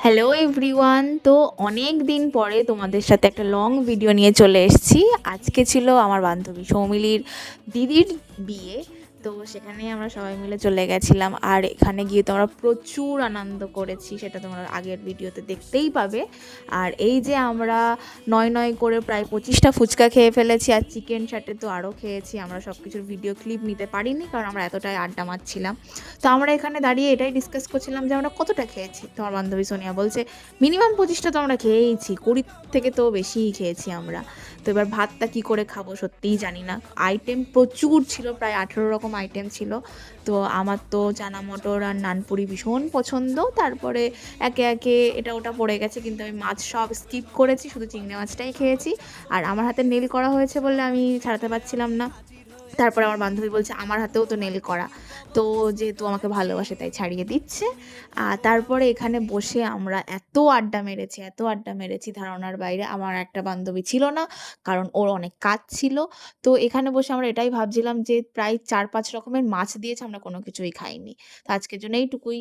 Hello everyone. তো অনেক দিন পরে তোমাদের সাথে একটা লং ভিডিও নিয়ে চলে এসেছি। আজকে ছিল আমার বান্ধবী সৌমিলির দিদির বিয়ে। তো সেখানে আমরা সবাই মিলে চলে গেছিলাম, আর এখানে গিয়ে তো আমরা প্রচুর আনন্দ করেছি, সেটা তোমরা আগের ভিডিওতে দেখতেই পাবে। আর এই যে আমরা নয় নয় করে প্রায় 25টা ফুচকা খেয়ে ফেলেছি, আর চিকেন চাটে তো আরও খেয়েছি। আমরা সব কিছুর ভিডিও ক্লিপ নিতে পারিনি, কারণ আমরা এতটাই আড্ডা মারছিলাম। তো আমরা এখানে দাঁড়িয়ে এটাই ডিসকাস করছিলাম যে আমরা কতটা খেয়েছি। তো আমার বান্ধবী সোনিয়া বলছে, মিনিমাম 25টা তো আমরা খেয়েইছি, 20 থেকে তো বেশিই খেয়েছি আমরা। তো এবার ভাতটা কি করে খাবো সত্যিই জানি না। আইটেম প্রচুর ছিল, প্রায় 18 রকম আইটেম ছিল। তো আমার তো চানা মটর আর নানপুরি ভীষণ পছন্দ। তারপরে একে একে এটা ওটা পড়ে গেছে, কিন্তু আমি মাছ সব স্কিপ করেছি, শুধু চিংড়ি মাছটাই খেয়েছি। আর আমার হাতে নেল করা হয়েছে বলে আমি ছাড়াতে পারছিলাম না। তারপরে আমার বান্ধবী বলছে, আমার হাতেও তো নেল করা, তো যেহেতু আমাকে ভালোবাসে তাই ছাড়িয়ে দিচ্ছে। তারপরে এখানে বসে আমরা এত আড্ডা মেরেছি ধারণার বাইরে। আমার একটা বান্ধবী ছিল না, কারণ ওর অনেক কাজ ছিল। তো এখানে বসে আমরা এটাই ভাবছিলাম যে প্রায় 4-5 রকমের মাছ দিয়েছে, আমরা কোনো কিছুই খাইনি। তো আজকের জন্য এইটুকুই।